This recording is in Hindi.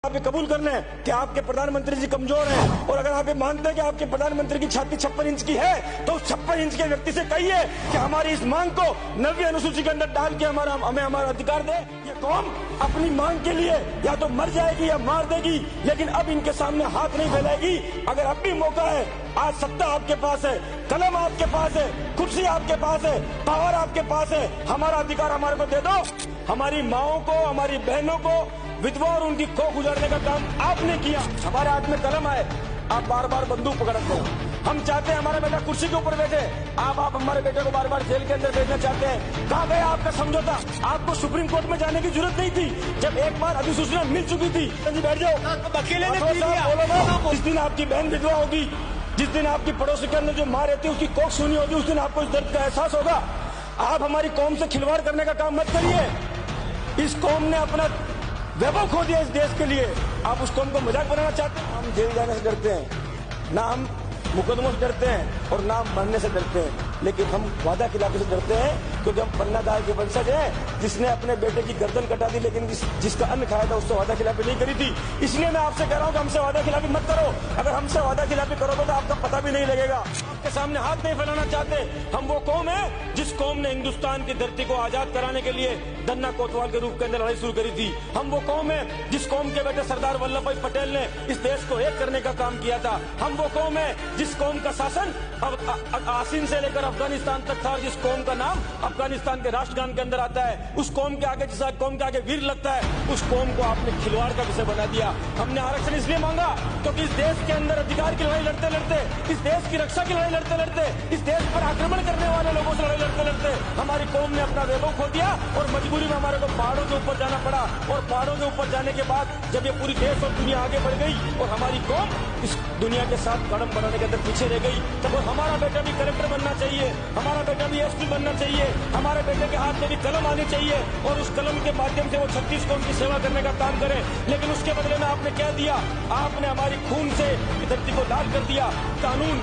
आप ये कबूल कर लें कि आपके प्रधानमंत्री जी कमजोर हैं, और अगर आप ये मानते हैं कि आपके प्रधानमंत्री की छाती 56 इंच की है, तो उस 56 इंच के व्यक्ति से कहिए कि हमारी इस मांग को 90 अनुसूची के अंदर डाल के हमें हमारा अधिकार दे। ये कौम अपनी मांग के लिए या तो मर जाएगी या मार देगी, लेकिन अब इनके सामने हाथ नहीं फैलाएगी। अगर अब भी मौका है, आज सत्ता आपके पास है, कलम आपके पास है, कुर्सी आपके पास है, पावर आपके पास है, हमारा अधिकार हमारे को दे दो। हमारी माओं को, हमारी बहनों को, विधवा और उनकी कोख उजाड़ने का काम आपने किया। हमारे हाथ में कलम है, आप बार बार बंदूक पकड़ते हो। हम चाहते हैं हमारा बेटा कुर्सी के ऊपर बैठे, आप हमारे बेटे को बार बार जेल के अंदर भेजना चाहते हैं। कहाँ गया आपका समझौता? आपको सुप्रीम कोर्ट में जाने की जरूरत नहीं थी, जब एक बार अधिसूचना मिल चुकी थी। बैठ जाओ, अकेले बोलो। जिस दिन आपकी बहन विधवा होगी, जिस दिन आपकी पड़ोसी के अंदर जो माँ रहती है उसकी कोख सुनी होगी, उस दिन आपको इस दर्द का एहसास होगा। आप हमारी कौम से खिलवाड़ करने का काम मत करिए। इस कौम ने अपना वैभव खो दिया इस देश के लिए, आप उस कौम को मजाक बनाना चाहते हैं। हम जेल जाने से डरते हैं, ना हम मुकदमों से डरते हैं और ना मरने से डरते हैं, लेकिन हम वादा खिलाफी से डरते हैं, क्योंकि हम पन्ना दार के वंशज हैं, जिसने अपने बेटे की गर्दन कटा दी, लेकिन जिसका अन्न खाया था उससे वादा खिलाफी नहीं करी थी। इसलिए मैं आपसे कह रहा हूं कि हमसे वादा खिलाफी मत करो। अगर हमसे वादा खिलाफी करोगे तो आपका पता भी नहीं लगेगा। आपके सामने हाथ नहीं फैलाना चाहते। हम वो कौम है जिस कौम ने हिंदुस्तान की धरती को आजाद कराने के लिए दन्ना कोतवाल के रूप के अंदर लड़ाई शुरू करी थी। हम वो कौम है जिस कौम के बेटे सरदार वल्लभ भाई पटेल ने इस देश को एक करने का काम किया था। हम वो कौम है जिस कौम का शासन आसिन से लेकर अफगानिस्तान तक था, और जिस कौम का नाम अफगानिस्तान के राष्ट्रगान के अंदर आता है। उस कौम के आगे, जिस कौम के आगे वीर लगता है, उस कौम को आपने खिलवाड़ का विषय बना दिया। हमने आरक्षण इसलिए मांगा क्योंकि इस देश के अंदर अधिकार की लड़ाई लड़ते लड़ते, इस देश की रक्षा की लड़ाई लड़ते लड़ते, इस देश पर आक्रमण करने वाले लोगों से लड़ाई लड़ते लड़ते हमारी कौम ने अपना वैभव खो दिया, और मजबूरी में हमारे को पहाड़ों के ऊपर जाना पड़ा। और पहाड़ों के ऊपर जाने के बाद जब ये पूरी देश और दुनिया आगे बढ़ गई और हमारी कौम इस दुनिया के साथ कदम बनाने के अंदर पीछे रह गई, तब हमारा बेटा भी कलेक्टर बनना चाहिए, हमारा बेटा भी एसपी बनना चाहिए, हमारे बेटे के हाथ में भी कलम आनी चाहिए, और उस कलम के माध्यम से वो 36 कौम की सेवा करने का काम करे। लेकिन उसके बदले में आपने क्या दिया? आपने हमारी खून से धरती को लाल कर दिया। कानून